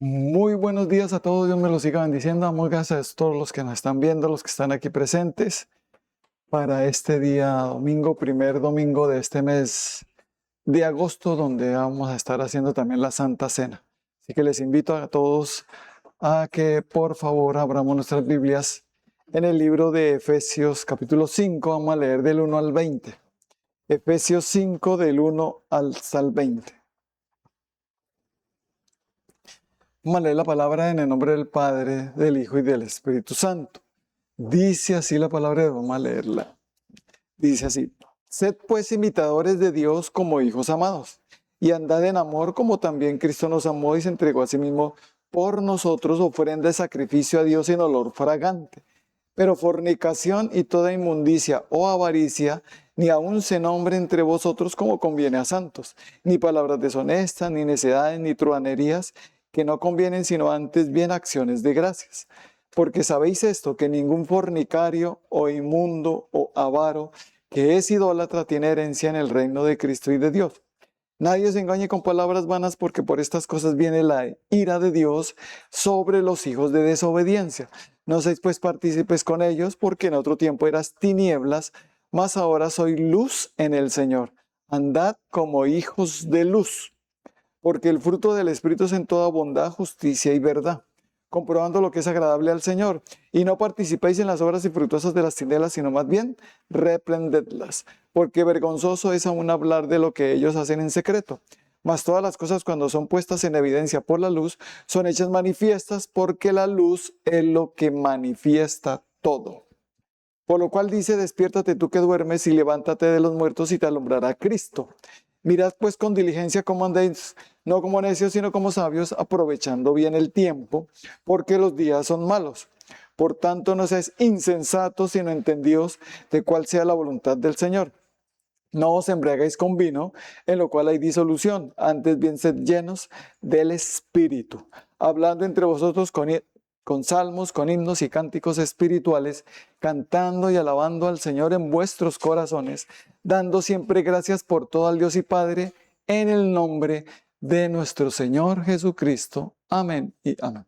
Muy buenos días a todos, Dios me los siga bendiciendo. Damos gracias a todos los que nos están viendo, los que están aquí presentes para este día domingo, primer domingo de este mes de agosto, donde vamos a estar haciendo también la Santa Cena. Así que les invito a todos a que por favor abramos nuestras Biblias en el libro de Efesios capítulo 5, vamos a leer del 1 al 20. Efesios 5 del 1 hasta el 20. Vamos a leer la palabra en el nombre del Padre, del Hijo y del Espíritu Santo. Dice así la palabra, vamos a leerla. Dice así: Sed pues imitadores de Dios como hijos amados, y andad en amor como también Cristo nos amó y se entregó a sí mismo por nosotros, ofrenda de sacrificio a Dios sin olor fragante. Pero fornicación y toda inmundicia o avaricia, ni aun se nombre entre vosotros como conviene a santos, ni palabras deshonestas, ni necedades, ni truhanerías, que no convienen, sino antes bien acciones de gracias. Porque sabéis esto, que ningún fornicario o inmundo o avaro que es idólatra tiene herencia en el reino de Cristo y de Dios. Nadie se engañe con palabras vanas, porque por estas cosas viene la ira de Dios sobre los hijos de desobediencia. No seáis pues partícipes con ellos, porque en otro tiempo eras tinieblas, mas ahora soy luz en el Señor. Andad como hijos de luz, porque el fruto del Espíritu es en toda bondad, justicia y verdad, comprobando lo que es agradable al Señor. Y no participéis en las obras infructuosas de las tinieblas, sino más bien reprendedlas, porque vergonzoso es aún hablar de lo que ellos hacen en secreto. Mas todas las cosas, cuando son puestas en evidencia por la luz, son hechas manifiestas, porque la luz es lo que manifiesta todo. Por lo cual dice: despiértate tú que duermes, y levántate de los muertos, y te alumbrará Cristo. Mirad pues con diligencia cómo andéis, no como necios, sino como sabios, aprovechando bien el tiempo, porque los días son malos. Por tanto, no seáis insensatos, sino entendidos de cuál sea la voluntad del Señor. No os embriaguéis con vino, en lo cual hay disolución, antes bien sed llenos del Espíritu, hablando entre vosotros con salmos, con himnos y cánticos espirituales, cantando y alabando al Señor en vuestros corazones, dando siempre gracias por todo al Dios y Padre, en el nombre de nuestro Señor Jesucristo. Amén y amén.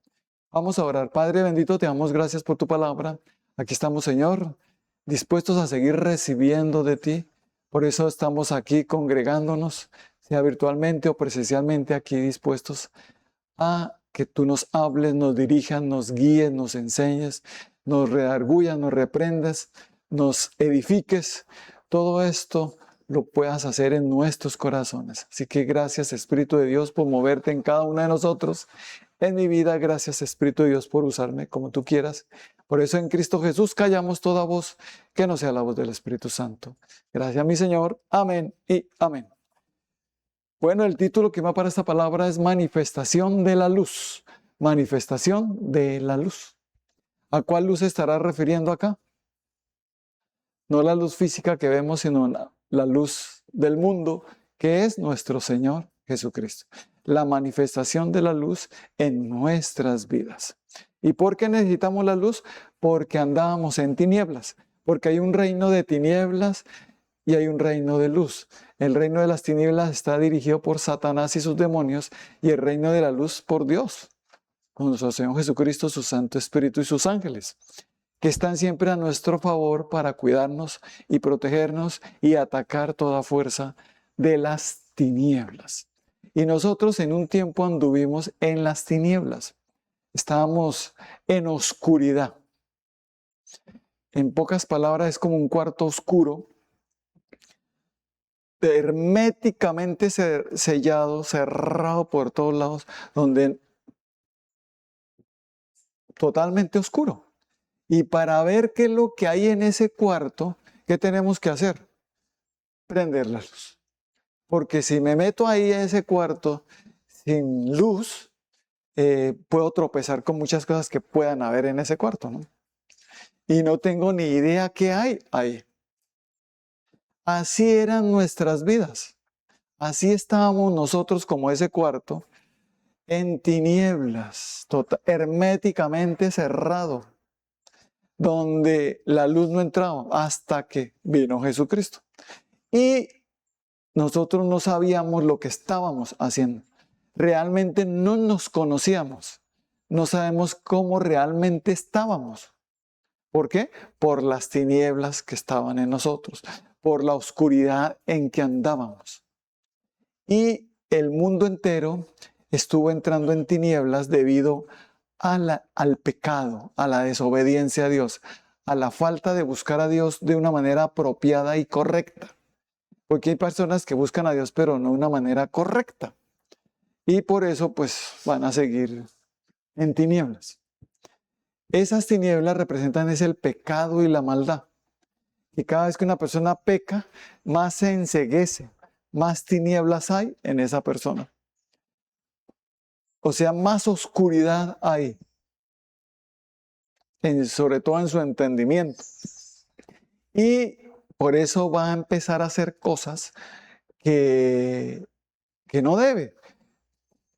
Vamos a orar. Padre bendito, te damos gracias por tu palabra. Aquí estamos, Señor, dispuestos a seguir recibiendo de ti. Por eso estamos aquí congregándonos, sea virtualmente o presencialmente, aquí dispuestos a que tú nos hables, nos dirijas, nos guíes, nos enseñes, nos redarguyas, nos reprendas, nos edifiques. Todo esto lo puedas hacer en nuestros corazones. Así que gracias, Espíritu de Dios, por moverte en cada uno de nosotros. En mi vida, gracias, Espíritu de Dios, por usarme como tú quieras. Por eso en Cristo Jesús callamos toda voz que no sea la voz del Espíritu Santo. Gracias a mi Señor. Amén y amén. Bueno, el título que va para esta palabra es Manifestación de la Luz. Manifestación de la Luz. ¿A cuál luz se estará refiriendo acá? No la luz física que vemos, sino la luz del mundo, que es nuestro Señor Jesucristo. La manifestación de la luz en nuestras vidas. ¿Y por qué necesitamos la luz? Porque andábamos en tinieblas, porque hay un reino de tinieblas y hay un reino de luz. El reino de las tinieblas está dirigido por Satanás y sus demonios, y el reino de la luz por Dios, con nuestro Señor Jesucristo, su Santo Espíritu y sus ángeles, que están siempre a nuestro favor para cuidarnos y protegernos y atacar toda fuerza de las tinieblas. Y nosotros en un tiempo anduvimos en las tinieblas. Estábamos en oscuridad. En pocas palabras, es como un cuarto oscuro, herméticamente sellado, cerrado por todos lados, donde totalmente oscuro. Y para ver qué es lo que hay en ese cuarto, ¿qué tenemos que hacer? Prender la luz. Porque si me meto ahí en ese cuarto sin luz, puedo tropezar con muchas cosas que puedan haber en ese cuarto, ¿no? Y no tengo ni idea qué hay ahí. Así eran nuestras vidas. Así estábamos nosotros como ese cuarto, en tinieblas, herméticamente cerrado, donde la luz no entraba hasta que vino Jesucristo. Y nosotros no sabíamos lo que estábamos haciendo. realmente no nos conocíamos. No sabemos cómo realmente estábamos. ¿Por qué? Por las tinieblas que estaban en nosotros, por la oscuridad en que andábamos. Y el mundo entero estuvo entrando en tinieblas debido al pecado, a la desobediencia a Dios, a la falta de buscar a Dios de una manera apropiada y correcta. Porque hay personas que buscan a Dios, pero no de una manera correcta. Y por eso, pues, van a seguir en tinieblas. Esas tinieblas representan el pecado y la maldad. Y cada vez que una persona peca, más se enceguece, más tinieblas hay en esa persona. O sea, más oscuridad hay, sobre todo en su entendimiento. Y por eso va a empezar a hacer cosas que no debe.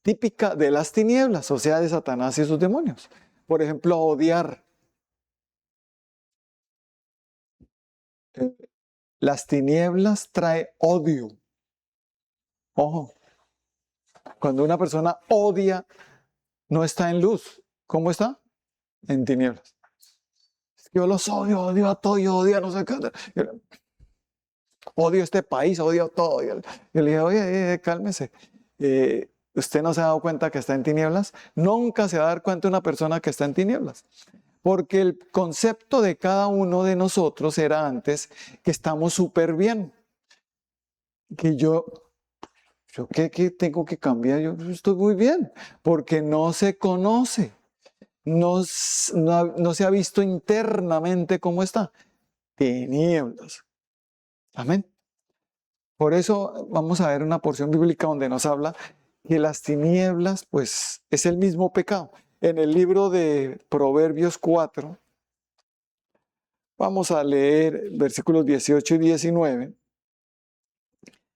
Típica de las tinieblas, o sea, de Satanás y sus demonios. Por ejemplo, odiar. Las tinieblas trae odio. Ojo, cuando una persona odia, no está en luz. ¿Cómo está? En tinieblas. Es que yo los odio, odio a todo, yo odio a no sé qué. Odio este país, odio todo. Yo le dije, oye, cálmese. ¿Usted no se ha dado cuenta que está en tinieblas? Nunca se va a dar cuenta una persona que está en tinieblas. Porque el concepto de cada uno de nosotros era antes que estamos súper bien. Que yo ¿qué tengo que cambiar? Yo estoy muy bien. Porque no se conoce. No se ha visto internamente cómo está. Tinieblas. Amén. Por eso vamos a ver una porción bíblica donde nos habla que las tinieblas, pues, es el mismo pecado. En el libro de Proverbios 4, vamos a leer versículos 18 y 19.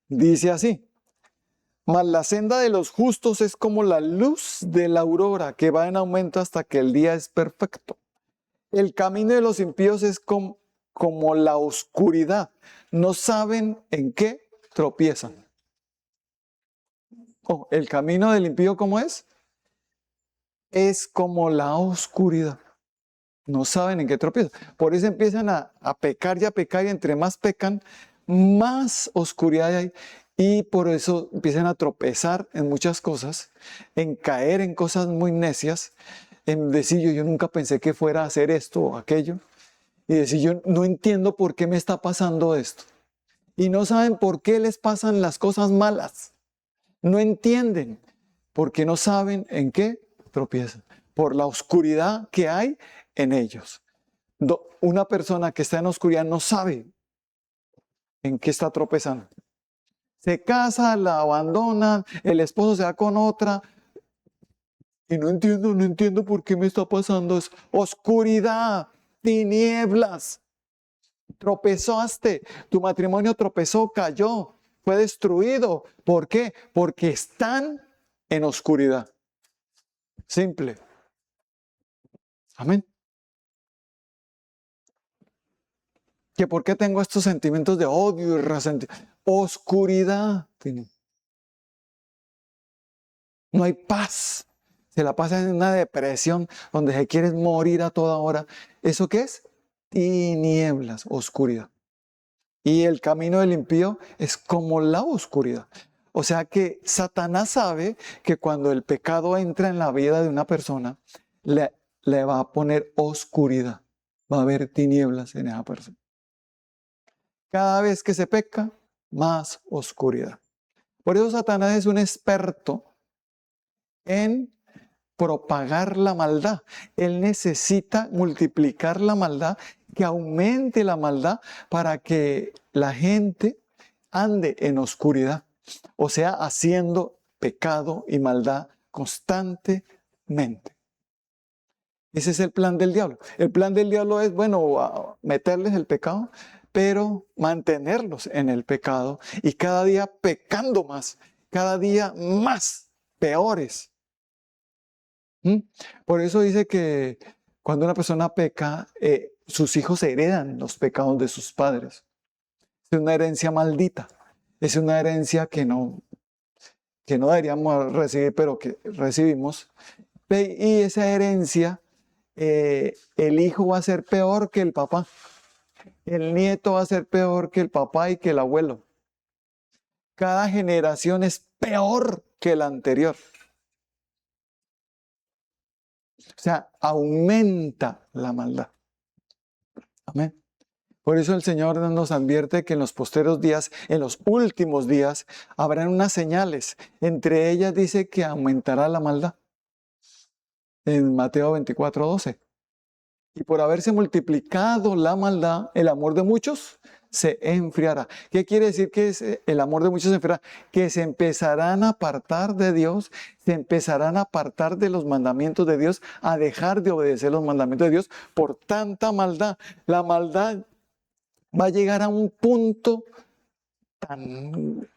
Dice así: mas la senda de los justos es como la luz de la aurora, que va en aumento hasta que el día es perfecto. El camino de los impíos es como la oscuridad. No saben en qué tropiezan. Oh, el camino del impío, ¿cómo es? Es como la oscuridad. No saben en qué tropiezan. Por eso empiezan a pecar y a pecar, y entre más pecan, más oscuridad hay. Y por eso empiezan a tropezar en muchas cosas, en caer en cosas muy necias, en decir yo nunca pensé que fuera a hacer esto o aquello. Y decir yo no entiendo por qué me está pasando esto. Y no saben por qué les pasan las cosas malas. No entienden porque no saben en qué tropiezan. Por la oscuridad que hay en ellos. Una persona que está en oscuridad no sabe en qué está tropezando. Se casa, la abandonan, el esposo se va con otra. Y no entiendo por qué me está pasando eso. Oscuridad, tinieblas. Tropezaste, tu matrimonio tropezó, cayó, fue destruido. ¿Por qué? Porque están en oscuridad. Simple. Amén. ¿Que por qué tengo estos sentimientos de odio y resentimiento? Oscuridad. No hay paz. Se la pasa en una depresión donde se quiere morir a toda hora. ¿Eso qué es? Tinieblas, oscuridad. Y el camino del impío es como la oscuridad. O sea que Satanás sabe que cuando el pecado entra en la vida de una persona, le va a poner oscuridad. Va a haber tinieblas en esa persona. Cada vez que se peca, más oscuridad. Por eso Satanás es un experto en propagar la maldad. Él necesita multiplicar la maldad, que aumente la maldad para que la gente ande en oscuridad. O sea, haciendo pecado y maldad constantemente. Ese es el plan del diablo. El plan del diablo es, bueno, meterles el pecado, pero mantenerlos en el pecado y cada día pecando más, cada día más peores. Por eso dice que cuando una persona peca, sus hijos heredan los pecados de sus padres. Es una herencia maldita. Es una herencia que que no deberíamos recibir, pero que recibimos. Y esa herencia, el hijo va a ser peor que el papá. El nieto va a ser peor que el papá y que el abuelo. Cada generación es peor que la anterior. O sea, aumenta la maldad. Amén. Por eso el Señor nos advierte que en los posteros días, en los últimos días, habrán unas señales. Entre ellas dice que aumentará la maldad. En Mateo 24:12. Y por haberse multiplicado la maldad, el amor de muchos se enfriará. ¿Qué quiere decir que el amor de muchos se enfriará? Que se empezarán a apartar de Dios, se empezarán a apartar de los mandamientos de Dios, a dejar de obedecer los mandamientos de Dios por tanta maldad. La maldad va a llegar a un punto tan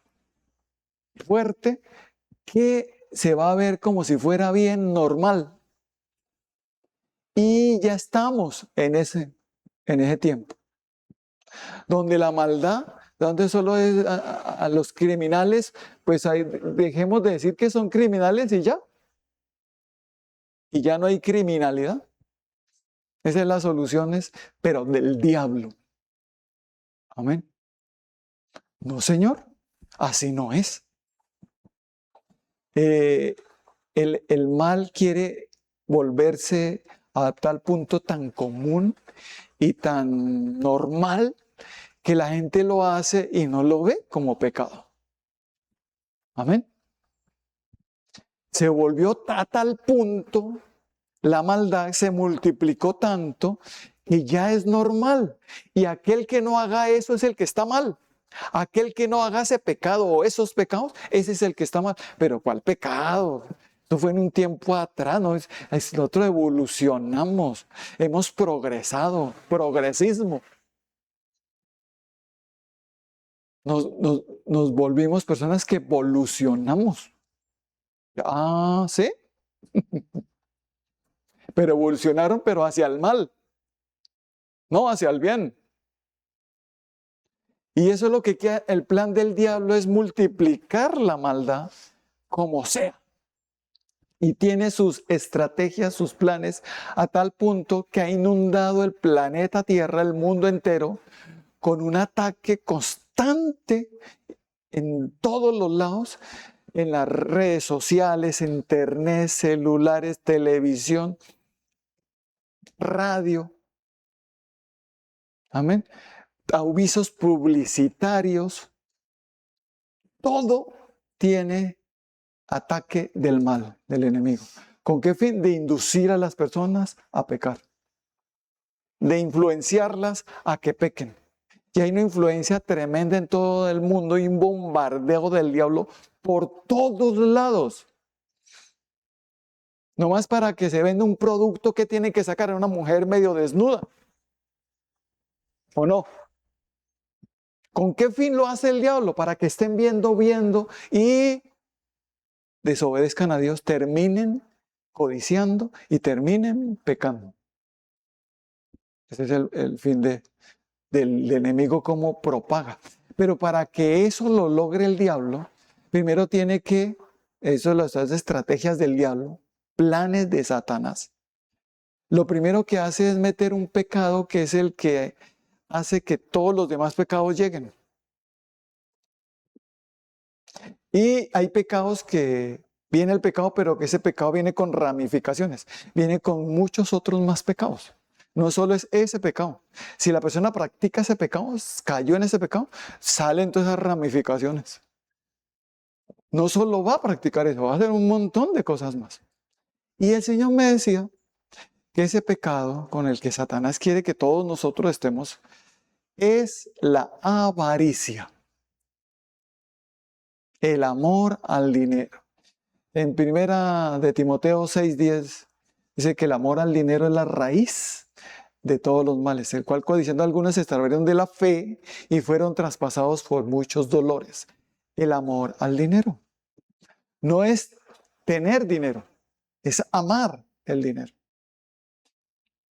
fuerte que se va a ver como si fuera bien normal. Y ya estamos en ese tiempo, donde la maldad, donde solo es a los criminales, pues dejemos de decir que son criminales y ya no hay criminalidad. Esa es la solución, pero del diablo. Amén. No, Señor, así no es. El mal quiere volverse a tal punto tan común y tan normal que la gente lo hace y no lo ve como pecado. Amén. Se volvió a tal punto, la maldad se multiplicó tanto que ya es normal. Y aquel que no haga eso es el que está mal. Aquel que no haga ese pecado o esos pecados, ese es el que está mal. Pero ¿cuál pecado? Esto fue en un tiempo atrás, ¿no? Nosotros evolucionamos, hemos progresado, progresismo. Nos volvimos personas que evolucionamos. Ah, ¿sí? Pero evolucionaron, pero hacia el mal, no hacia el bien. Y eso es lo que queda, el plan del diablo es multiplicar la maldad como sea. Y tiene sus estrategias, sus planes, a tal punto que ha inundado el planeta Tierra, el mundo entero, con un ataque constante en todos los lados, en las redes sociales, internet, celulares, televisión, radio. Amén. Avisos publicitarios. Todo tiene ataque del mal, del enemigo. ¿Con qué fin? De inducir a las personas a pecar. De influenciarlas a que pequen. Y hay una influencia tremenda en todo el mundo y un bombardeo del diablo por todos lados. Nomás para que se venda un producto que tiene que sacar a una mujer medio desnuda. ¿O no? ¿Con qué fin lo hace el diablo? Para que estén viendo y desobedezcan a Dios, terminen codiciando y terminen pecando. Ese es el fin del enemigo, como propaga. Pero para que eso lo logre el diablo, primero tiene que, eso son las estrategias del diablo, planes de Satanás. Lo primero que hace es meter un pecado que es el que hace que todos los demás pecados lleguen. Y hay pecados que viene el pecado, pero que ese pecado viene con ramificaciones, viene con muchos otros más pecados. No solo es ese pecado. Si la persona practica ese pecado, cayó en ese pecado, salen todas esas ramificaciones. No solo va a practicar eso, va a hacer un montón de cosas más. Y el Señor me decía que ese pecado con el que Satanás quiere que todos nosotros estemos es la avaricia. El amor al dinero. En primera de Timoteo 6:10 dice que el amor al dinero es la raíz de todos los males, el cual codiciando algunos se extraviaron de la fe y fueron traspasados por muchos dolores. El amor al dinero. No es tener dinero, es amar el dinero.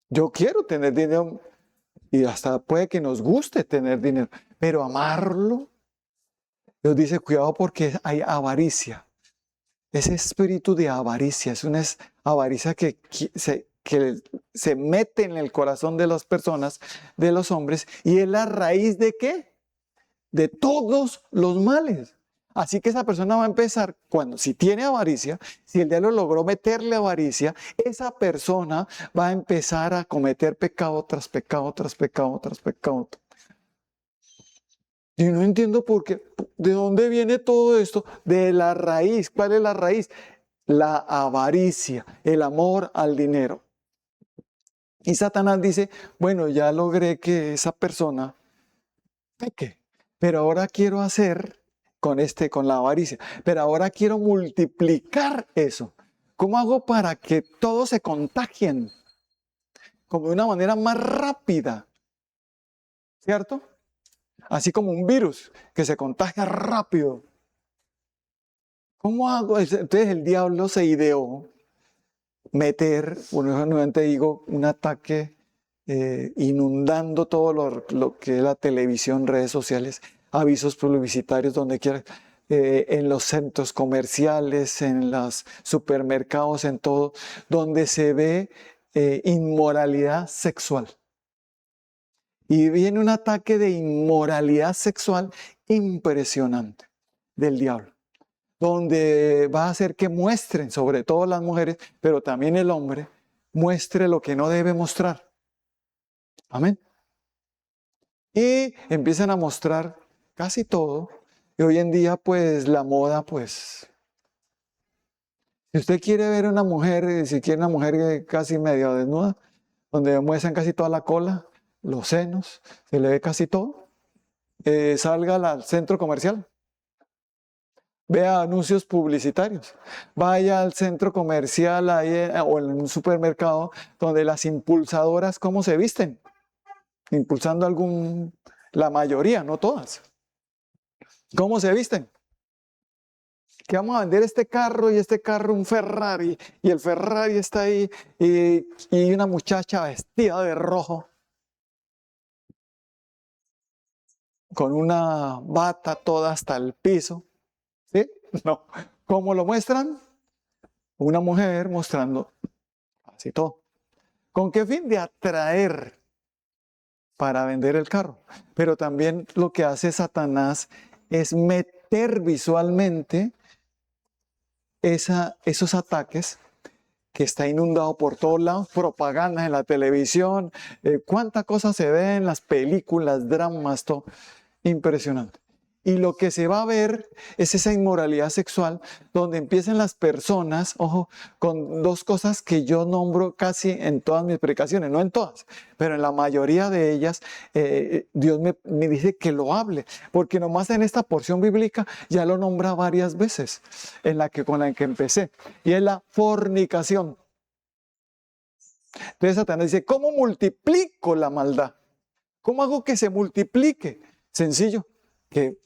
Yo quiero tener dinero y hasta puede que nos guste tener dinero, pero amarlo, Dios dice, cuidado porque hay avaricia. ese espíritu de avaricia, es una avaricia que se mete en el corazón de las personas, de los hombres, y es la raíz de ¿qué? De todos los males. Así que esa persona va a empezar, si tiene avaricia, si el diablo logró meterle avaricia, esa persona va a empezar a cometer pecado tras pecado, tras pecado, tras pecado. Y no entiendo por qué, ¿de dónde viene todo esto? De la raíz. ¿Cuál es la raíz? La avaricia, el amor al dinero. Y Satanás dice, bueno, ya logré que esa persona peque, pero ahora quiero hacer con la avaricia, pero ahora quiero multiplicar eso. ¿Cómo hago para que todos se contagien? Como de una manera más rápida, ¿cierto? Así como un virus que se contagia rápido. ¿Cómo hago? Entonces el diablo se ideó meter, bueno, nuevamente digo, un ataque inundando todo lo que es la televisión, redes sociales, avisos publicitarios donde quiera, en los centros comerciales, en los supermercados, en todo, donde se ve inmoralidad sexual. Y viene un ataque de inmoralidad sexual impresionante del diablo, donde va a hacer que muestren, sobre todo las mujeres, pero también el hombre, muestre lo que no debe mostrar. Amén. Y empiezan a mostrar casi todo. Y hoy en día, pues, la moda, pues, si usted quiere ver una mujer, si quiere una mujer casi medio desnuda, donde muestran casi toda la cola, los senos, se le ve casi todo, salga al centro comercial. Vea anuncios publicitarios. Vaya al centro comercial o en un supermercado donde las impulsadoras, ¿cómo se visten? Impulsando la mayoría, no todas. ¿Cómo se visten? Que vamos a vender este carro y este carro un Ferrari y el Ferrari está ahí y una muchacha vestida de rojo con una bata toda hasta el piso. ¿Sí? No. ¿Cómo lo muestran? Una mujer mostrando así todo. ¿Con qué fin? De atraer para vender el carro. Pero también lo que hace Satanás es meter visualmente esos ataques que está inundado por todos lados, propagandas en la televisión, cuánta cosa se ve en las películas, dramas, todo. Impresionante. Y lo que se va a ver es esa inmoralidad sexual donde empiezan las personas, ojo, con dos cosas que yo nombro casi en todas mis predicaciones, no en todas, pero en la mayoría de ellas Dios me dice que lo hable, porque nomás en esta porción bíblica ya lo nombra varias veces, con la que empecé, y es la fornicación. Entonces Satanás dice, ¿cómo multiplico la maldad? ¿Cómo hago que se multiplique? Sencillo, que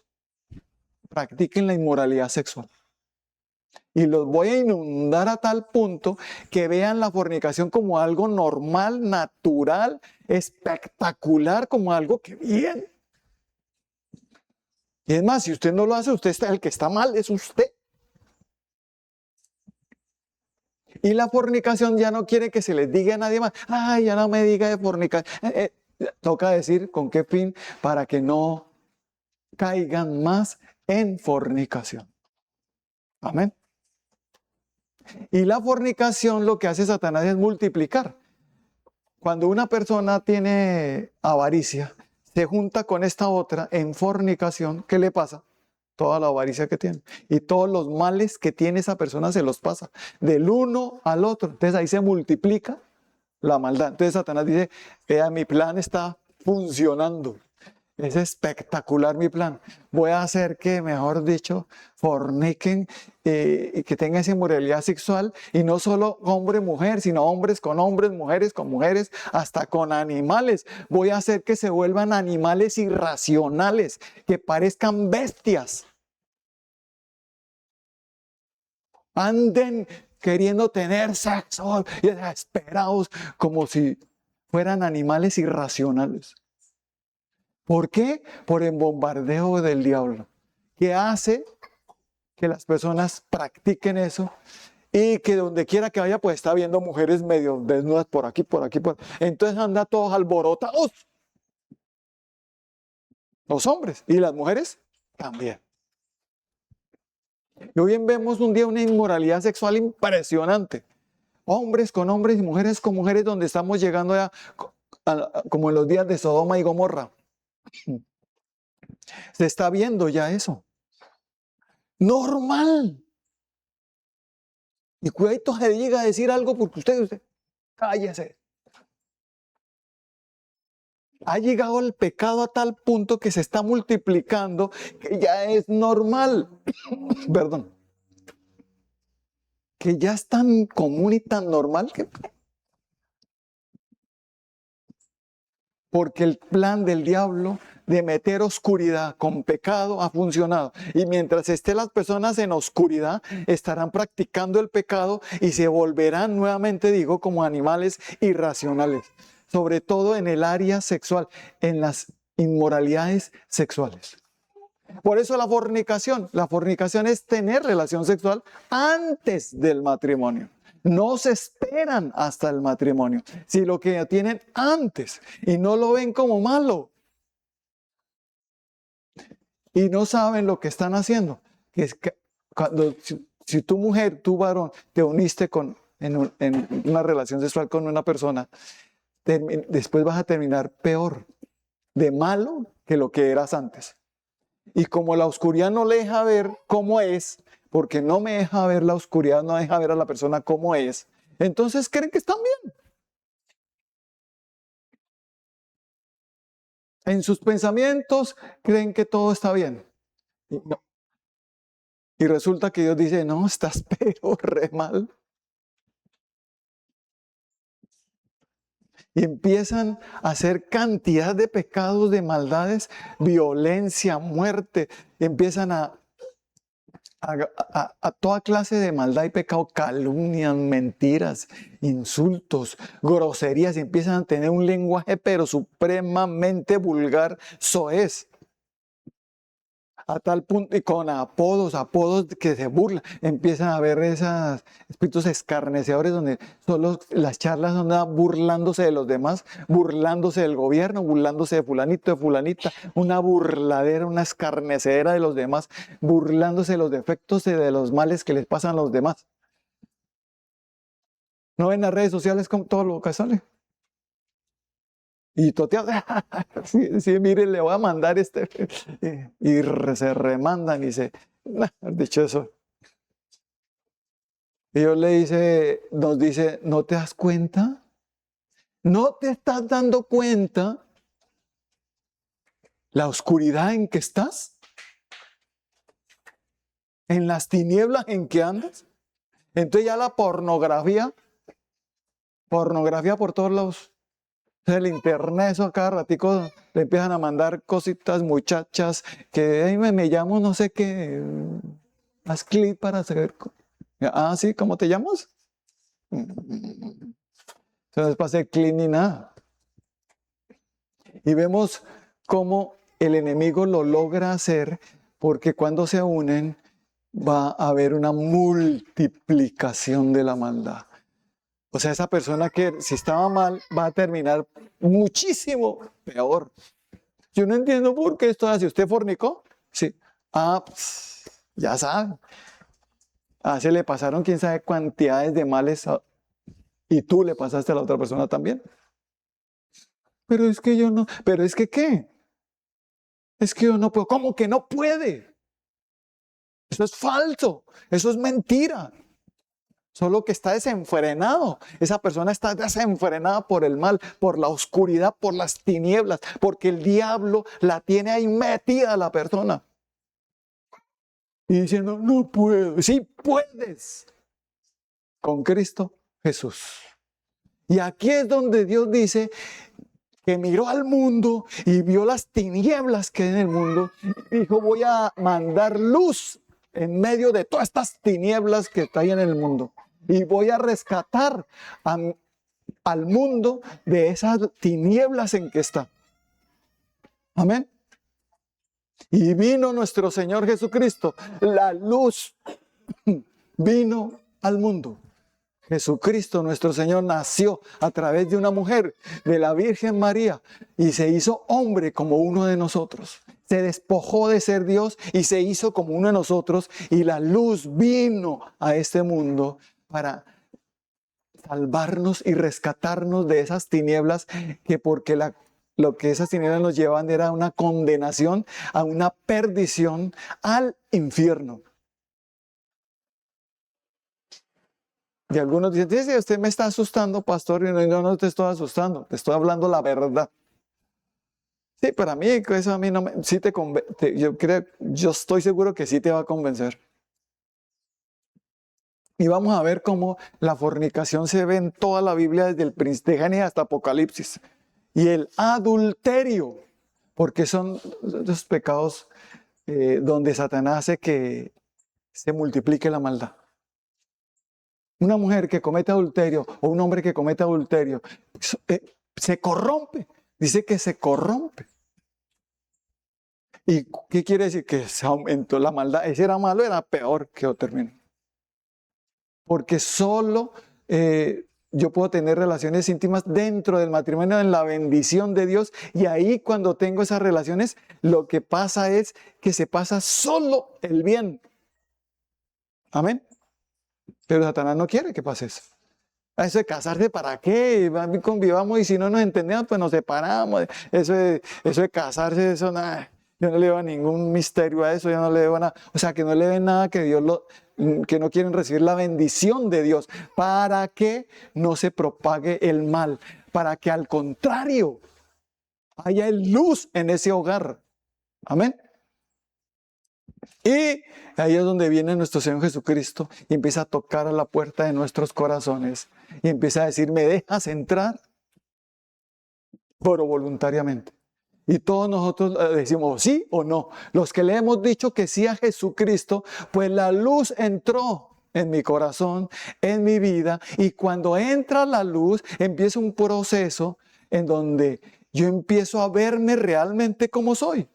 practiquen la inmoralidad sexual. Y los voy a inundar a tal punto que vean la fornicación como algo normal, natural, espectacular, como algo que bien. Y es más, si usted no lo hace, el que está mal es usted. Y la fornicación ya no quiere que se les diga a nadie más. Ay, ya no me diga de fornicación. Toca decir con qué fin, para que no caigan más en fornicación. Amén. Y la fornicación lo que hace Satanás es multiplicar. Cuando una persona tiene avaricia, se junta con esta otra en fornicación, ¿qué le pasa? Toda la avaricia que tiene. Y todos los males que tiene esa persona se los pasa del uno al otro. Entonces ahí se multiplica la maldad. Entonces Satanás dice, vea, mi plan está funcionando. Es espectacular mi plan. Voy a hacer que, mejor dicho, forniquen y que tengan esa inmoralidad sexual. Y no solo hombre-mujer, sino hombres, mujeres con mujeres, hasta con animales. Voy a hacer que se vuelvan animales irracionales, que parezcan bestias. Anden queriendo tener sexo y desesperados como si fueran animales irracionales. ¿Por qué? Por el bombardeo del diablo, que hace que las personas practiquen eso y que donde quiera que vaya, pues está viendo mujeres medio desnudas por aquí, por aquí, por... Entonces anda todos alborotados. Los hombres y las mujeres también. Y hoy vemos un día una inmoralidad sexual impresionante. Hombres con hombres y mujeres con mujeres, donde estamos llegando ya como en los días de Sodoma y Gomorra. Se está viendo ya eso. Normal. Y cuidadito se llega a decir algo porque usted cállese. Ha llegado el pecado a tal punto que se está multiplicando que ya es normal. Perdón. Que ya es tan común y tan normal que... Porque el plan del diablo de meter oscuridad con pecado ha funcionado. Y mientras estén las personas en oscuridad, estarán practicando el pecado y se volverán nuevamente, digo, como animales irracionales. Sobre todo en el área sexual, en las inmoralidades sexuales. Por eso la fornicación es tener relación sexual antes del matrimonio. No se esperan hasta el matrimonio, si lo que tienen antes y no lo ven como malo. Y no saben lo que están haciendo. Que es que cuando, si tu mujer, tu varón, te uniste en una relación sexual con una persona, después vas a terminar peor, de malo que lo que eras antes. Y como la oscuridad no le deja ver cómo es, porque no me deja ver la oscuridad, no deja ver a la persona cómo es, entonces creen que están bien. En sus pensamientos creen que todo está bien. Y resulta que Dios dice, no, estás pero re mal. Y empiezan a hacer cantidad de pecados, de maldades, violencia, muerte. Empiezan a toda clase de maldad y pecado, calumnias, mentiras, insultos, groserías, y empiezan a tener un lenguaje pero supremamente vulgar, soez. A tal punto, y con apodos que se burlan, empiezan a ver esos espíritus escarnecedores donde solo las charlas son burlándose de los demás, burlándose del gobierno, burlándose de fulanito, de fulanita, una burladera, una escarnecedera de los demás, burlándose de los defectos y de los males que les pasan a los demás. ¿No ven las redes sociales con todo lo que sale? Y toteado, sí, mire, le voy a mandar y se remandan y dicho eso. Y Dios nos dice, ¿no te das cuenta? ¿No te estás dando cuenta la oscuridad en que estás? ¿En las tinieblas en que andas? Entonces ya la pornografía por todos lados. El internet, eso a cada ratico le empiezan a mandar cositas, muchachas, que me llamo no sé qué, haz clic para saber. Ah, sí, ¿cómo te llamas? No es para hacer clic ni nada. Y vemos cómo el enemigo lo logra hacer, porque cuando se unen va a haber una multiplicación de la maldad. O sea, esa persona que si estaba mal va a terminar muchísimo peor. Yo no entiendo por qué esto hace. ¿Usted fornicó? Sí. Ah, pues, ya saben. Se le pasaron quién sabe cantidades de males y tú le pasaste a la otra persona también. Pero es que yo no. ¿Pero es que qué? Es que yo no puedo. ¿Cómo que no puede? Eso es falso. Eso es mentira. Solo que está desenfrenado. Esa persona está desenfrenada por el mal, por la oscuridad, por las tinieblas, porque el diablo la tiene ahí metida a la persona. Y diciendo, no puedo. Sí puedes. Con Cristo Jesús. Y aquí es donde Dios dice que miró al mundo y vio las tinieblas que hay en el mundo. Y dijo, voy a mandar luz en medio de todas estas tinieblas que hay en el mundo. Y voy a rescatar al mundo de esas tinieblas en que está. Amén. Y vino nuestro Señor Jesucristo, la luz vino al mundo. Jesucristo nuestro Señor nació a través de una mujer, de la Virgen María, y se hizo hombre como uno de nosotros. Se despojó de ser Dios y se hizo como uno de nosotros, y la luz vino a este mundo para salvarnos y rescatarnos de esas tinieblas que porque lo que esas tinieblas nos llevaban era una condenación, a una perdición, al infierno. Y algunos dicen, sí, usted me está asustando, pastor, y no te estoy asustando, te estoy hablando la verdad. Sí, para mí, eso a mí no me, sí yo estoy seguro que sí te va a convencer. Y vamos a ver cómo la fornicación se ve en toda la Biblia, desde de Génesis hasta Apocalipsis. Y el adulterio, porque son los pecados donde Satanás hace que se multiplique la maldad. Una mujer que comete adulterio o un hombre que comete adulterio se corrompe. Dice que se corrompe. ¿Y qué quiere decir? Que se aumentó la maldad. Ese era malo, era peor que otro término. Porque solo yo puedo tener relaciones íntimas dentro del matrimonio, en la bendición de Dios. Y ahí cuando tengo esas relaciones, lo que pasa es que se pasa solo el bien. Amén. Pero Satanás no quiere que pase eso. Eso de casarse, ¿para qué? Convivamos y si no nos entendemos, pues nos separamos. Eso de casarse, eso nada. Yo no le veo ningún misterio a eso, yo no le veo nada. O sea, que no le ven nada que no quieren recibir la bendición de Dios para que no se propague el mal, para que al contrario haya luz en ese hogar. Amén. Y ahí es donde viene nuestro Señor Jesucristo y empieza a tocar a la puerta de nuestros corazones y empieza a decir, ¿me dejas entrar? Pero voluntariamente. Y todos nosotros decimos sí o no. Los que le hemos dicho que sí a Jesucristo, pues la luz entró en mi corazón, en mi vida, y cuando entra la luz, empieza un proceso en donde yo empiezo a verme realmente como soy.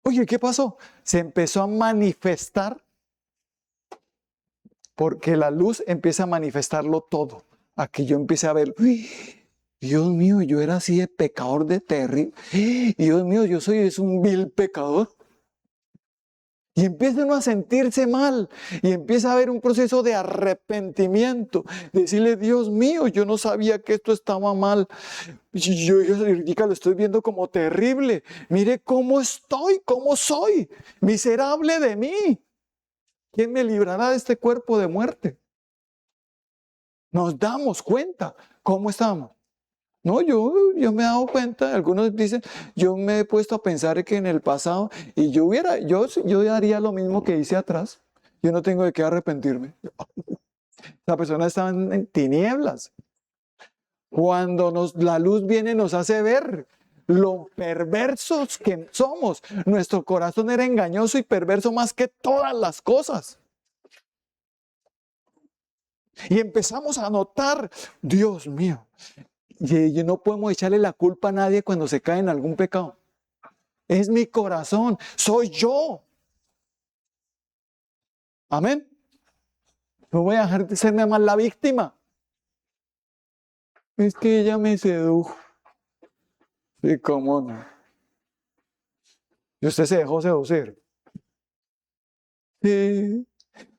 Oye, ¿qué pasó? Se empezó a manifestar porque la luz empieza a manifestarlo todo. Aquí yo empecé a ver, uy, Dios mío, yo era así de pecador de terrible. Dios mío, es un vil pecador. Y empieza uno a sentirse mal y empieza a haber un proceso de arrepentimiento. Decirle, Dios mío, yo no sabía que esto estaba mal. Yo lo estoy viendo como terrible. Mire cómo estoy, cómo soy. Miserable de mí. ¿Quién me librará de este cuerpo de muerte? Nos damos cuenta cómo estamos. No, yo me he dado cuenta, algunos dicen, yo me he puesto a pensar que en el pasado, y yo haría lo mismo que hice atrás, yo no tengo de qué arrepentirme. La persona está en tinieblas. Cuando la luz viene nos hace ver lo perversos que somos. Nuestro corazón era engañoso y perverso más que todas las cosas. Y empezamos a notar, Dios mío, y no podemos echarle la culpa a nadie cuando se cae en algún pecado. Es mi corazón, soy yo. Amén. No voy a dejar de serme más la víctima. Es que ella me sedujo. Sí, cómo no. Y usted se dejó seducir. Sí,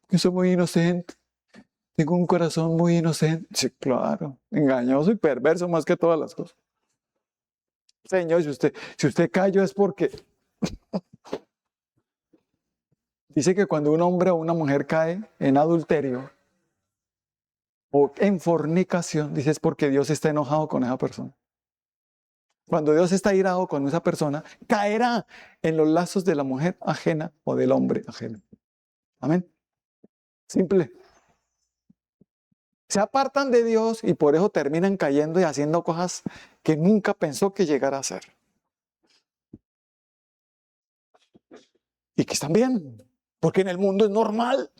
yo soy muy inocente. Tengo un corazón muy inocente. Sí, claro. Engañoso y perverso más que todas las cosas. Señor, si usted cayó es porque dice que cuando un hombre o una mujer cae en adulterio o en fornicación, dice es porque Dios está enojado con esa persona. Cuando Dios está irado con esa persona, caerá en los lazos de la mujer ajena o del hombre ajeno. Amén. Simple. Se apartan de Dios y por eso terminan cayendo y haciendo cosas que nunca pensó que llegara a hacer. Y que están bien, porque en el mundo es normal.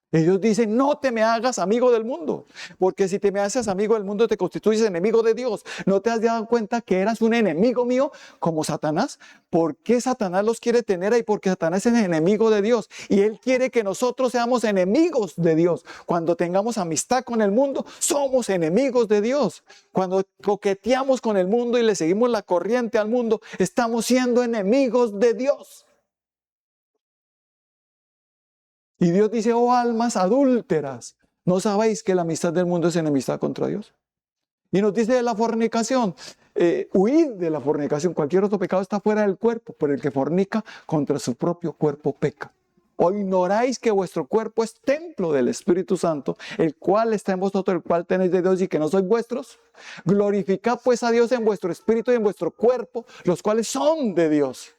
Ellos dicen, no te me hagas amigo del mundo, porque si te me haces amigo del mundo te constituyes enemigo de Dios. ¿No te has dado cuenta que eras un enemigo mío como Satanás? ¿Por qué Satanás los quiere tener ahí? Porque Satanás es el enemigo de Dios y él quiere que nosotros seamos enemigos de Dios. Cuando tengamos amistad con el mundo, somos enemigos de Dios. Cuando coqueteamos con el mundo y le seguimos la corriente al mundo, estamos siendo enemigos de Dios. Y Dios dice, oh almas adúlteras, ¿no sabéis que la amistad del mundo es enemistad contra Dios? Y nos dice de la fornicación, huid de la fornicación. Cualquier otro pecado está fuera del cuerpo, pero el que fornica contra su propio cuerpo peca. ¿O ignoráis que vuestro cuerpo es templo del Espíritu Santo, el cual está en vosotros, el cual tenéis de Dios y que no sois vuestros? Glorificad pues a Dios en vuestro espíritu y en vuestro cuerpo, los cuales son de Dios.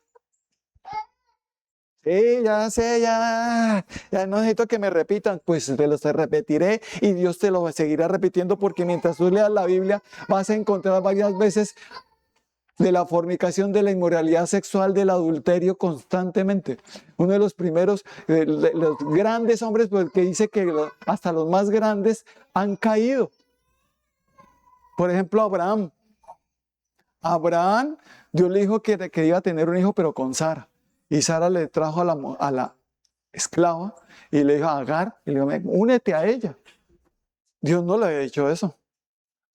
Sí, ya sé, ya no necesito que me repitan, pues te los repetiré y Dios te lo seguirá repitiendo porque mientras tú leas la Biblia vas a encontrar varias veces de la fornicación, de la inmoralidad sexual, del adulterio constantemente. Uno de los primeros, los grandes hombres, pues, que dice que hasta los más grandes han caído. Por ejemplo, Abraham. Abraham, Dios le dijo que iba a tener un hijo, pero con Sara. Y Sara le trajo a la esclava y le dijo a Agar, y le dijo, únete a ella. Dios no le había dicho eso.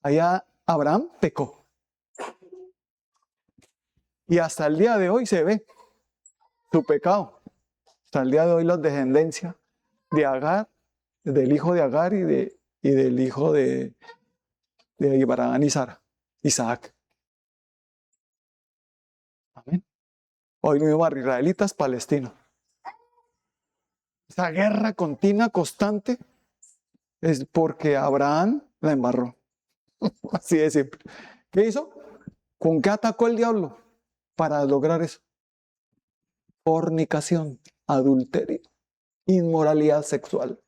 Allá Abraham pecó. Y hasta el día de hoy se ve su pecado. Hasta el día de hoy la descendencia de Agar, del hijo de Agar y del hijo de Abraham y Sara, Isaac. Amén. Hoy mismo israelitas, palestinos. Esa guerra continua, constante, es porque Abraham la embarró. Así de simple. ¿Qué hizo? ¿Con qué atacó el diablo para lograr eso? Fornicación, adulterio, inmoralidad sexual.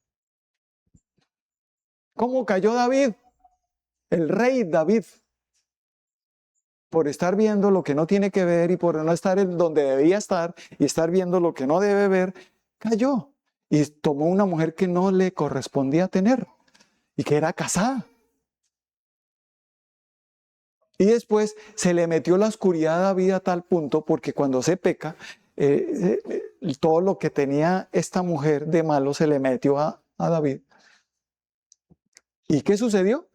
¿Cómo cayó David? El rey David. Por estar viendo lo que no tiene que ver y por no estar en donde debía estar y estar viendo lo que no debe ver, cayó. Y tomó una mujer que no le correspondía tener y que era casada. Y después se le metió la oscuridad a David a tal punto, porque cuando se peca, todo lo que tenía esta mujer de malo se le metió a David. ¿Y qué sucedió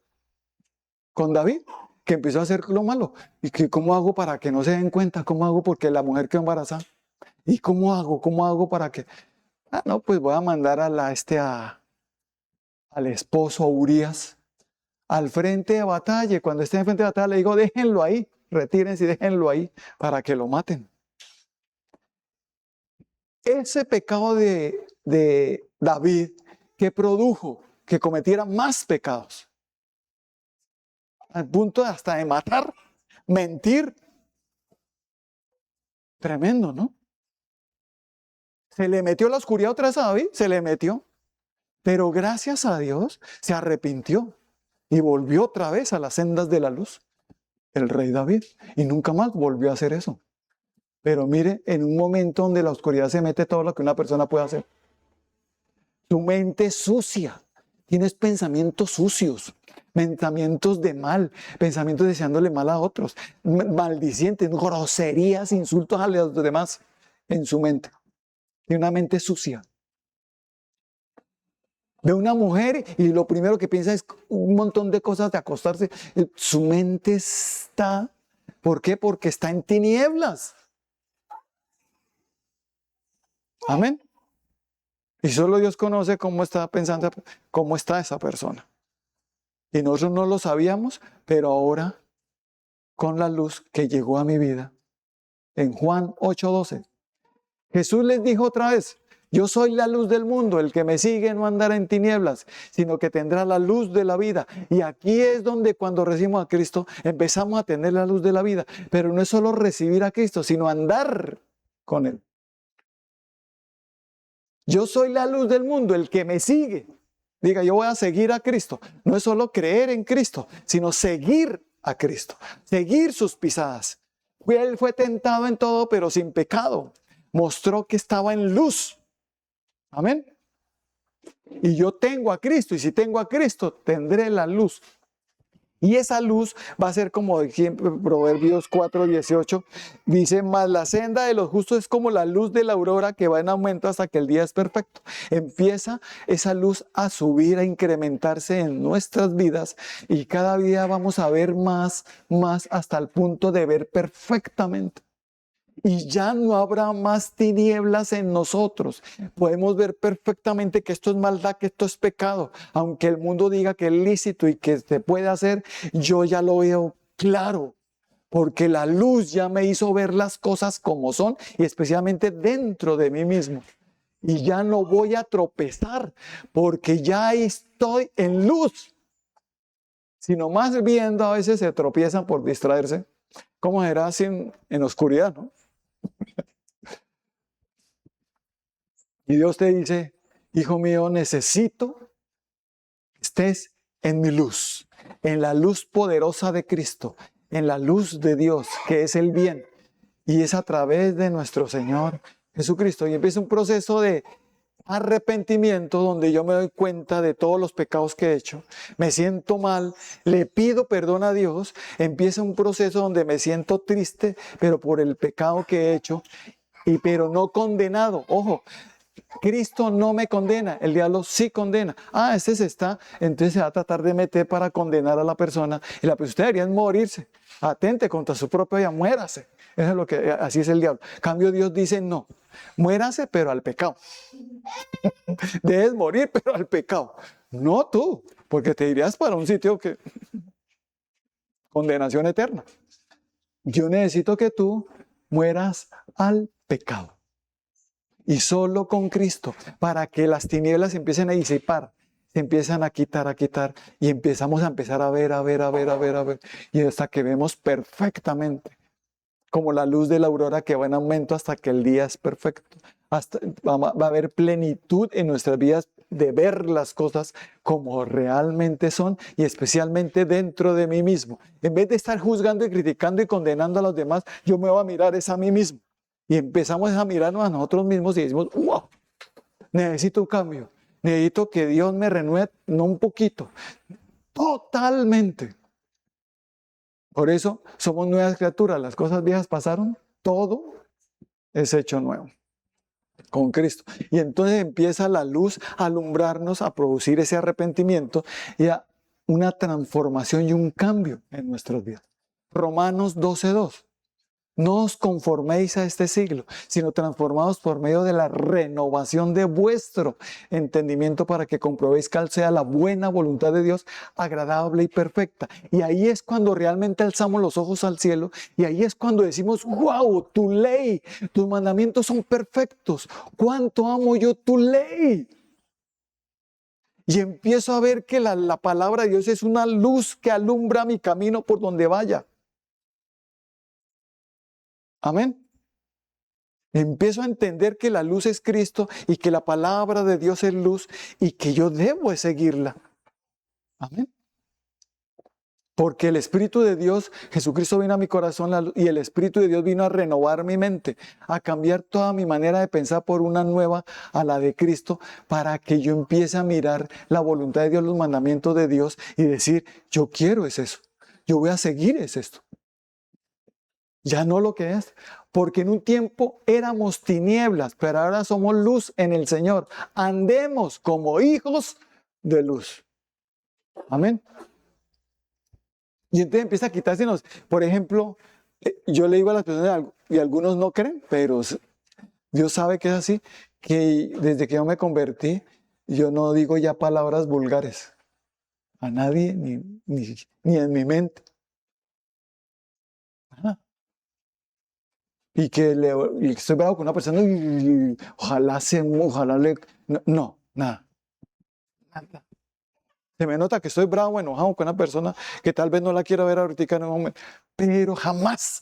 con David? Que empezó a hacer lo malo. ¿Y que cómo hago para que no se den cuenta? ¿Cómo hago porque la mujer quedó embarazada? ¿Y cómo hago? ¿Cómo hago para que...? Ah, no, pues voy a mandar al esposo Urías al frente de batalla. Y cuando esté en frente de batalla le digo, déjenlo ahí, retírense y déjenlo ahí para que lo maten. Ese pecado de David que produjo que cometiera más pecados, al punto hasta de matar, mentir. Tremendo, ¿no? Se le metió la oscuridad otra vez a David, se le metió. Pero gracias a Dios se arrepintió y volvió otra vez a las sendas de la luz, el rey David, y nunca más volvió a hacer eso. Pero mire, en un momento donde la oscuridad se mete todo lo que una persona puede hacer. Tu mente es sucia, tienes pensamientos sucios, pensamientos de mal, pensamientos deseándole mal a otros, maldicientes, groserías, insultos a los demás en su mente. Tiene una mente sucia. Ve una mujer y lo primero que piensa es un montón de cosas de acostarse. Su mente está, ¿por qué? Porque está en tinieblas. Amén. Y solo Dios conoce cómo está pensando, cómo está esa persona. Y nosotros no lo sabíamos, pero ahora, con la luz que llegó a mi vida, en Juan 8:12, Jesús les dijo otra vez, yo soy la luz del mundo, el que me sigue no andará en tinieblas, sino que tendrá la luz de la vida. Y aquí es donde cuando recibimos a Cristo empezamos a tener la luz de la vida. Pero no es solo recibir a Cristo, sino andar con Él. Yo soy la luz del mundo, el que me sigue. Diga, yo voy a seguir a Cristo. No es solo creer en Cristo, sino seguir a Cristo, seguir sus pisadas. Él fue tentado en todo, pero sin pecado. Mostró que estaba en luz. Amén. Y yo tengo a Cristo, y si tengo a Cristo, tendré la luz. Y esa luz va a ser como ejemplo, Proverbios 4:18, dice, mas la senda de los justos es como la luz de la aurora que va en aumento hasta que el día es perfecto. Empieza esa luz a subir, a incrementarse en nuestras vidas y cada día vamos a ver más hasta el punto de ver perfectamente. Y ya no habrá más tinieblas en nosotros. Podemos ver perfectamente que esto es maldad, que esto es pecado. Aunque el mundo diga que es lícito y que se puede hacer, yo ya lo veo claro. Porque la luz ya me hizo ver las cosas como son y especialmente dentro de mí mismo. Y ya no voy a tropezar porque ya estoy en luz. Sino más viendo, a veces se tropiezan por distraerse. ¿Cómo será así en oscuridad, no? Y Dios te dice, hijo mío, necesito que estés en mi luz, en la luz poderosa de Cristo, en la luz de Dios, que es el bien. Y es a través de nuestro Señor Jesucristo. Y empieza un proceso de arrepentimiento donde yo me doy cuenta de todos los pecados que he hecho. Me siento mal, le pido perdón a Dios. Empieza un proceso donde me siento triste, pero por el pecado que he hecho, pero no condenado. Ojo. Cristo no me condena, el diablo sí condena. Este se está, entonces se va a tratar de meter para condenar a la persona. Y la persona, usted debería morirse, atente contra su propia vida, muérase. Eso es lo que, así es el diablo. En cambio Dios dice no, muérase pero al pecado. Debes morir pero al pecado. No tú, porque te irías para un sitio que, condenación eterna. Yo necesito que tú mueras al pecado. Y solo con Cristo, para que las tinieblas se empiecen a disipar, se empiezan a quitar, y empezamos a empezar a ver, y hasta que vemos perfectamente, como la luz de la aurora que va en aumento hasta que el día es perfecto. Va a haber plenitud en nuestras vidas de ver las cosas como realmente son, y especialmente dentro de mí mismo. En vez de estar juzgando y criticando y condenando a los demás, yo me voy a mirar es a mí mismo. Y empezamos a mirarnos a nosotros mismos y decimos, wow, necesito un cambio. Necesito que Dios me renueve, no un poquito, totalmente. Por eso somos nuevas criaturas. Las cosas viejas pasaron, todo es hecho nuevo con Cristo. Y entonces empieza la luz a alumbrarnos, a producir ese arrepentimiento y a una transformación y un cambio en nuestras vidas. Romanos 12:2. No os conforméis a este siglo, sino transformados por medio de la renovación de vuestro entendimiento para que comprobéis cuál sea la buena voluntad de Dios, agradable y perfecta. Y ahí es cuando realmente alzamos los ojos al cielo y ahí es cuando decimos, wow, tu ley, tus mandamientos son perfectos. ¿Cuánto amo yo tu ley? Y empiezo a ver que la palabra de Dios es una luz que alumbra mi camino por donde vaya. Amén. Empiezo a entender que la luz es Cristo y que la palabra de Dios es luz y que yo debo seguirla. Amén. Porque el Espíritu de Dios, Jesucristo vino a mi corazón y el Espíritu de Dios vino a renovar mi mente, a cambiar toda mi manera de pensar por una nueva a la de Cristo, para que yo empiece a mirar la voluntad de Dios, los mandamientos de Dios y decir, yo quiero es eso, yo voy a seguir es esto. Ya no lo que es, porque en un tiempo éramos tinieblas, pero ahora somos luz en el Señor. Andemos como hijos de luz. Amén. Y entonces empieza a quitársenos. Por ejemplo, yo le digo a las personas, y algunos no creen, pero Dios sabe que es así, que desde que yo me convertí, yo no digo ya palabras vulgares a nadie, ni en mi mente. Ajá. Y estoy bravo con una persona y ojalá le... No, nada. Se me nota que estoy bravo, enojado con una persona que tal vez no la quiero ver ahorita en un momento. Pero jamás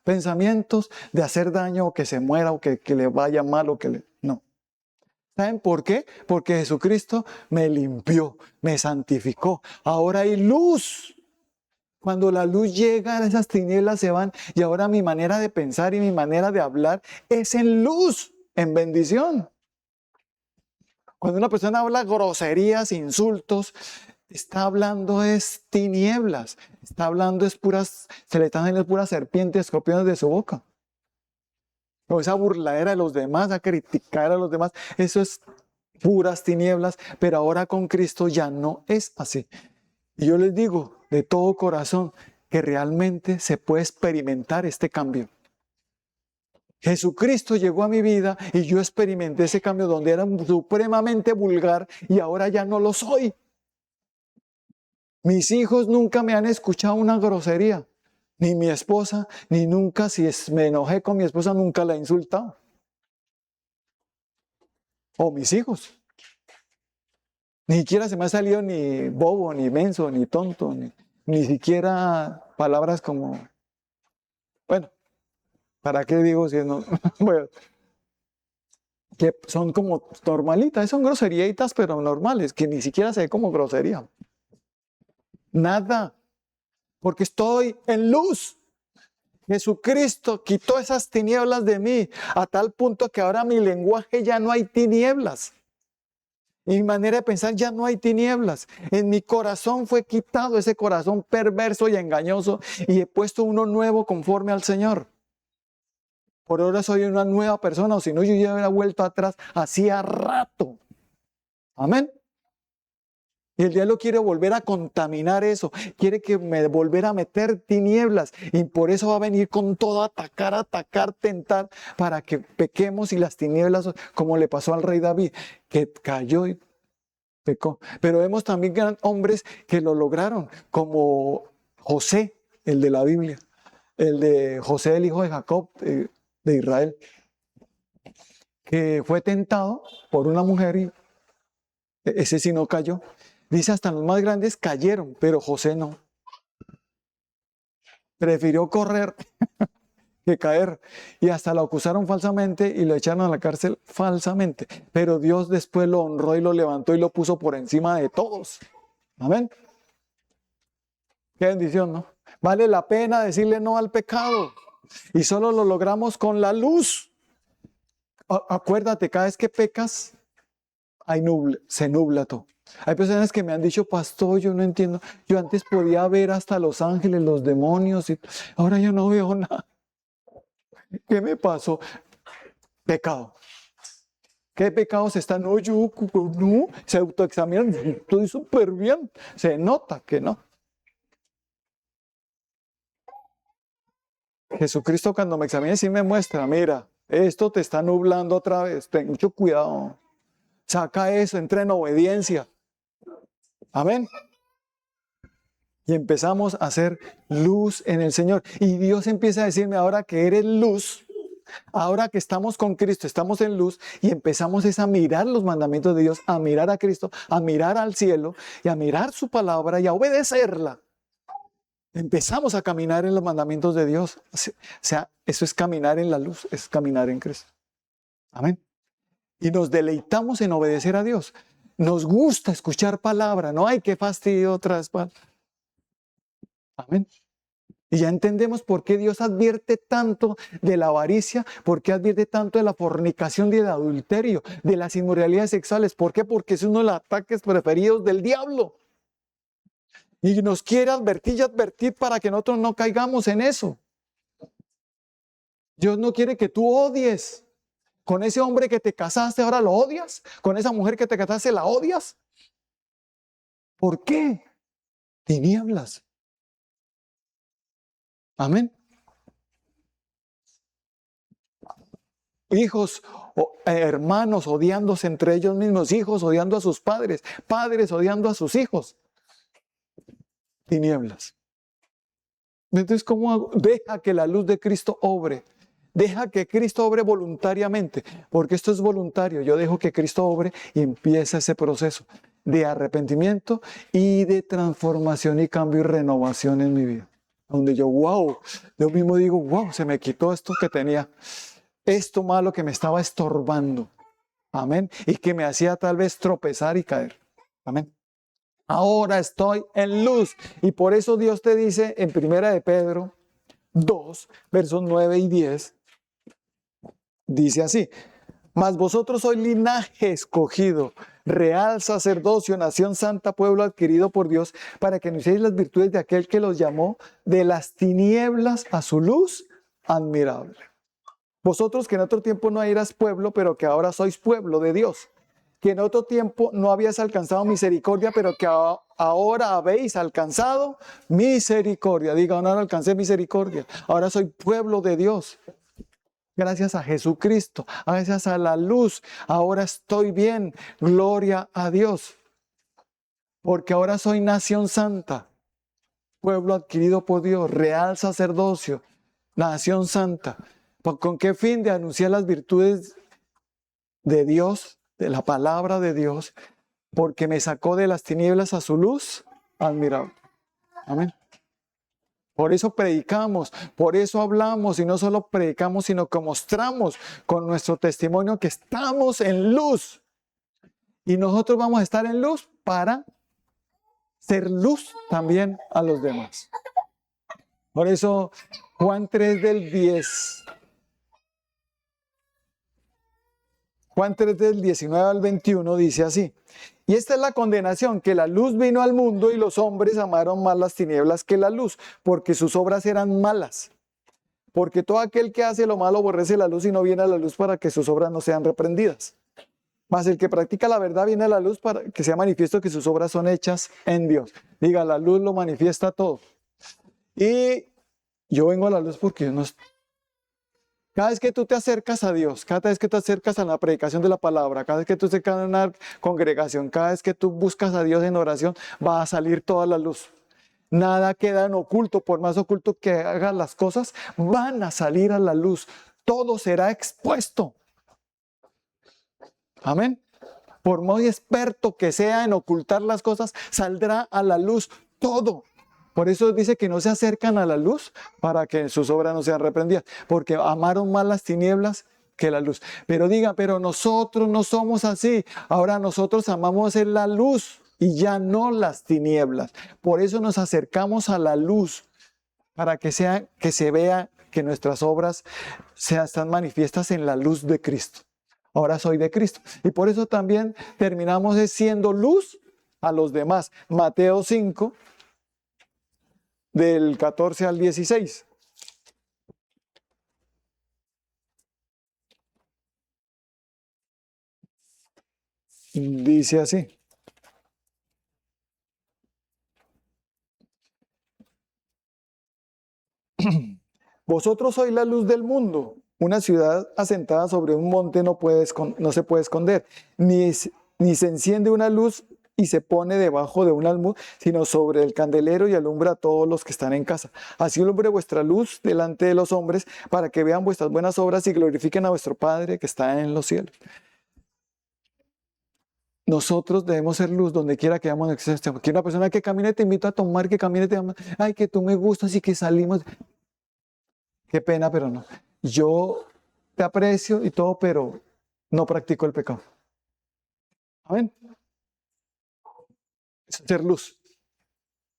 pensamientos de hacer daño o que se muera o que le vaya mal o que le... No. ¿Saben por qué? Porque Jesucristo me limpió, me santificó. Ahora hay luz. Cuando la luz llega, esas tinieblas se van y ahora mi manera de pensar y mi manera de hablar es en luz, en bendición. Cuando una persona habla groserías, insultos, está hablando es tinieblas. Está hablando es puras, se le están saliendo puras serpientes, escorpiones de su boca. O esa burladera de los demás, a criticar a los demás. Eso es puras tinieblas, pero ahora con Cristo ya no es así. Y yo les digo de todo corazón que realmente se puede experimentar este cambio. Jesucristo llegó a mi vida y yo experimenté ese cambio donde era supremamente vulgar y ahora ya no lo soy. Mis hijos nunca me han escuchado una grosería, ni mi esposa, ni nunca, si me enojé con mi esposa, nunca la he insultado. O mis hijos. Ni siquiera se me ha salido ni bobo, ni menso, ni tonto, ni siquiera palabras como, bueno, ¿para qué digo si no? Bueno, que son como normalitas, son groseritas, pero normales, que ni siquiera se ve como grosería. Nada, porque estoy en luz. Jesucristo quitó esas tinieblas de mí, a tal punto que ahora mi lenguaje ya no hay tinieblas. En mi manera de pensar ya no hay tinieblas. En mi corazón fue quitado ese corazón perverso y engañoso y he puesto uno nuevo conforme al Señor. Por ahora soy una nueva persona, o si no yo ya hubiera vuelto atrás hacía rato. Amén. Y el diablo quiere volver a contaminar eso, quiere que me volver a meter tinieblas y por eso va a venir con todo atacar, tentar para que pequemos y las tinieblas, como le pasó al rey David, que cayó y pecó. Pero vemos también que hombres que lo lograron, como José, el de la Biblia, el de José, el hijo de Jacob, de Israel, que fue tentado por una mujer y ese sí no cayó. Dice, hasta los más grandes cayeron, pero José no. Prefirió correr que caer. Y hasta lo acusaron falsamente y lo echaron a la cárcel falsamente. Pero Dios después lo honró y lo levantó y lo puso por encima de todos. Amén. Qué bendición, ¿no? Vale la pena decirle no al pecado. Y solo lo logramos con la luz. Acuérdate, cada vez que pecas, se nubla todo. Hay personas que me han dicho, pastor, yo no entiendo. Yo antes podía ver hasta los ángeles, los demonios, y ahora yo no veo nada. ¿Qué me pasó? Pecado. ¿Qué pecados están? No, yo no. Se autoexaminan, estoy súper bien. Se nota que no. Jesucristo cuando me examina sí me muestra, mira, esto te está nublando otra vez. Ten mucho cuidado. Saca eso, entra en obediencia. Amén. Y empezamos a hacer luz en el Señor. Y Dios empieza a decirme, ahora que eres luz, ahora que estamos con Cristo, estamos en luz, y empezamos a mirar los mandamientos de Dios, a mirar a Cristo, a mirar al cielo, y a mirar su palabra y a obedecerla. Empezamos a caminar en los mandamientos de Dios. O sea, eso es caminar en la luz, es caminar en Cristo. Amén. Y nos deleitamos en obedecer a Dios. Nos gusta escuchar palabra, no hay que fastidio otras palabras. Amén. Y ya entendemos por qué Dios advierte tanto de la avaricia, por qué advierte tanto de la fornicación y del adulterio, de las inmoralidades sexuales. ¿Por qué? Porque es uno de los ataques preferidos del diablo. Y nos quiere advertir y advertir para que nosotros no caigamos en eso. Dios no quiere que tú odies. Con ese hombre que te casaste ahora lo odias. Con esa mujer que te casaste la odias. ¿Por qué? Tinieblas. Amén. Hijos, hermanos odiándose entre ellos mismos, hijos odiando a sus padres, padres odiando a sus hijos. Tinieblas. Entonces, ¿cómo hago? Deja que la luz de Cristo obre. Deja que Cristo obre voluntariamente, porque esto es voluntario. Yo dejo que Cristo obre y empieza ese proceso de arrepentimiento y de transformación y cambio y renovación en mi vida. Donde yo, wow, yo mismo digo, wow, se me quitó esto que tenía, esto malo que me estaba estorbando. Amén. Y que me hacía tal vez tropezar y caer. Amén. Ahora estoy en luz. Y por eso Dios te dice en 1 de Pedro 2, versos 9 y 10, dice así: mas vosotros sois linaje escogido, real sacerdocio, nación santa, pueblo adquirido por Dios, para que anunciéis las virtudes de aquel que los llamó de las tinieblas a su luz admirable. Vosotros que en otro tiempo no eras pueblo, pero que ahora sois pueblo de Dios, que en otro tiempo no habías alcanzado misericordia, pero que ahora habéis alcanzado misericordia. Diga, ahora alcancé misericordia, ahora soy pueblo de Dios. Gracias a Jesucristo, gracias a la luz, ahora estoy bien, gloria a Dios. Porque ahora soy nación santa, pueblo adquirido por Dios, real sacerdocio, nación santa. ¿Con qué fin? De anunciar las virtudes de Dios, de la palabra de Dios, porque me sacó de las tinieblas a su luz admirable. Amén. Por eso predicamos, por eso hablamos, y no solo predicamos, sino que mostramos con nuestro testimonio que estamos en luz. Y nosotros vamos a estar en luz para ser luz también a los demás. Por eso Juan 3 del 10. Juan 3 del 19 al 21 dice así: y esta es la condenación, que la luz vino al mundo y los hombres amaron más las tinieblas que la luz, porque sus obras eran malas. Porque todo aquel que hace lo malo aborrece la luz y no viene a la luz para que sus obras no sean reprendidas. Mas el que practica la verdad viene a la luz para que sea manifiesto que sus obras son hechas en Dios. Diga, la luz lo manifiesta todo. Y yo vengo a la luz porque yo no... Cada vez que tú te acercas a Dios, cada vez que te acercas a la predicación de la palabra, cada vez que tú te acercas a una congregación, cada vez que tú buscas a Dios en oración, va a salir toda la luz. Nada queda en oculto, por más oculto que hagas las cosas, van a salir a la luz. Todo será expuesto. Amén. Por muy experto que sea en ocultar las cosas, saldrá a la luz todo. Por eso dice que no se acercan a la luz para que sus obras no sean reprendidas, porque amaron más las tinieblas que la luz. Pero diga, pero nosotros no somos así. Ahora nosotros amamos la luz y ya no las tinieblas. Por eso nos acercamos a la luz, para que se vea que nuestras obras están manifiestas en la luz de Cristo. Ahora soy de Cristo. Y por eso también terminamos siendo luz a los demás. Mateo 5. Del 14 al 16. Dice así: vosotros sois la luz del mundo. Una ciudad asentada sobre un monte no se puede esconder, ni se enciende una luz y se pone debajo de un almud, sino sobre el candelero y alumbra a todos los que están en casa. Así alumbre vuestra luz delante de los hombres, para que vean vuestras buenas obras y glorifiquen a vuestro Padre que está en los cielos. Nosotros debemos ser luz donde quiera que vamos. Que una persona que camine te invito a tomar, que camine te llama, ay, que tú me gustas y que salimos. Qué pena, pero no. Yo te aprecio y todo, pero no practico el pecado. Amén. Es ser luz.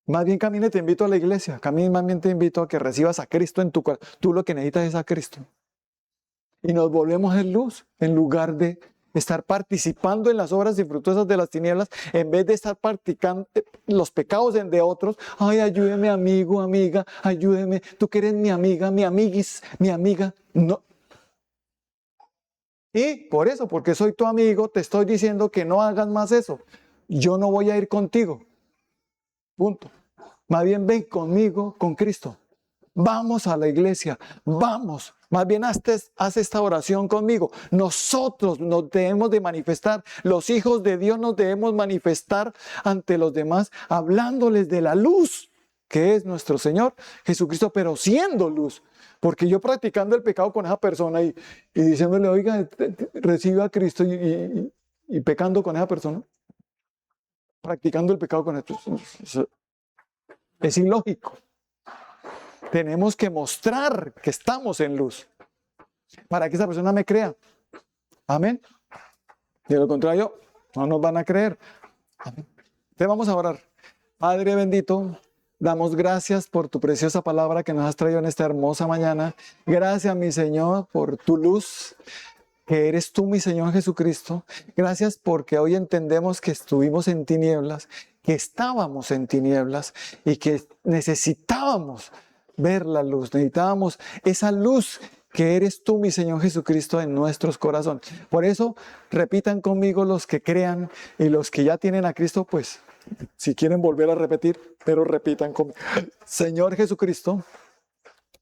Más bien camine, te invito a la iglesia. Camine, más bien te invito a que recibas a Cristo en tu corazón. Tú lo que necesitas es a Cristo. Y nos volvemos en luz en lugar de estar participando en las obras infructuosas de las tinieblas, en vez de estar practicando los pecados de otros. Ay, ayúdeme, amigo, amiga, ayúdeme. Tú que eres mi amiga, mi amiguis, mi amiga. No. Y por eso, porque soy tu amigo, te estoy diciendo que no hagas más eso. Yo no voy a ir contigo. Punto. Más bien ven conmigo, con Cristo. Vamos a la iglesia, vamos. Más bien haz esta oración conmigo. Nosotros nos debemos de manifestar, los hijos de Dios nos debemos manifestar ante los demás, hablándoles de la luz, que es nuestro Señor Jesucristo, pero siendo luz. Porque yo practicando el pecado con esa persona y diciéndole, oiga, recibe a Cristo y pecando con esa persona, practicando el pecado con eso, es ilógico. Tenemos que mostrar que estamos en luz para que esa persona me crea. Amén. De lo contrario, no nos van a creer. Amén. Entonces vamos a orar. Padre bendito, damos gracias por tu preciosa palabra que nos has traído en esta hermosa mañana. Gracias, mi Señor, por tu luz que eres tú, mi Señor Jesucristo. Gracias porque hoy entendemos que estuvimos en tinieblas, que estábamos en tinieblas y que necesitábamos ver la luz. Necesitábamos esa luz que eres tú, mi Señor Jesucristo, en nuestros corazones. Por eso, repitan conmigo los que crean y los que ya tienen a Cristo, pues, si quieren volver a repetir, pero repitan conmigo. Señor Jesucristo,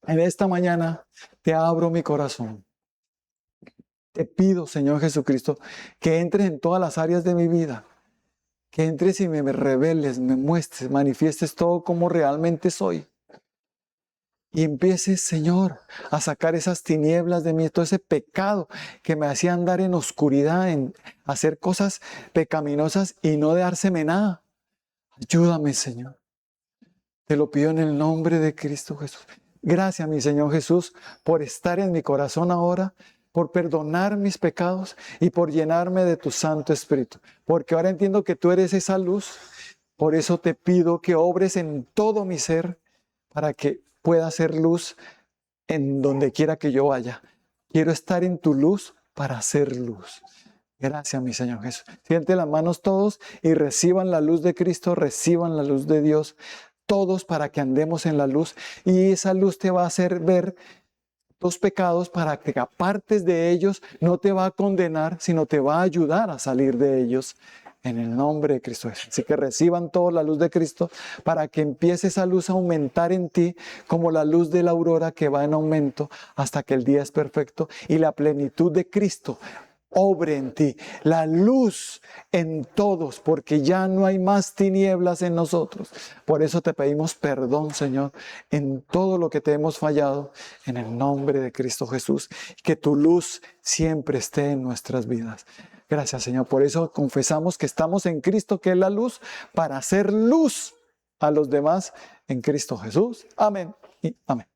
en esta mañana te abro mi corazón. Te pido, Señor Jesucristo, que entres en todas las áreas de mi vida. Que entres y me reveles, me muestres, manifiestes todo como realmente soy. Y empieces, Señor, a sacar esas tinieblas de mí, todo ese pecado que me hacía andar en oscuridad, en hacer cosas pecaminosas y no dárseme nada. Ayúdame, Señor. Te lo pido en el nombre de Cristo Jesús. Gracias, mi Señor Jesús, por estar en mi corazón ahora, por perdonar mis pecados y por llenarme de tu Santo Espíritu. Porque ahora entiendo que tú eres esa luz. Por eso te pido que obres en todo mi ser para que pueda hacer luz en donde quiera que yo vaya. Quiero estar en tu luz para hacer luz. Gracias, mi Señor Jesús. Siente las manos todos y reciban la luz de Cristo, reciban la luz de Dios, todos para que andemos en la luz. Y esa luz te va a hacer ver tus pecados para que apartes de ellos. No te va a condenar, sino te va a ayudar a salir de ellos. En el nombre de Cristo Jesús. Así que reciban toda la luz de Cristo para que empiece esa luz a aumentar en ti como la luz de la aurora que va en aumento hasta que el día es perfecto y la plenitud de Cristo obre en ti. La luz en todos, porque ya no hay más tinieblas en nosotros. Por eso te pedimos perdón, Señor, en todo lo que te hemos fallado, en el nombre de Cristo Jesús. Que tu luz siempre esté en nuestras vidas. Gracias, Señor. Por eso confesamos que estamos en Cristo, que es la luz, para hacer luz a los demás en Cristo Jesús. Amén y amén.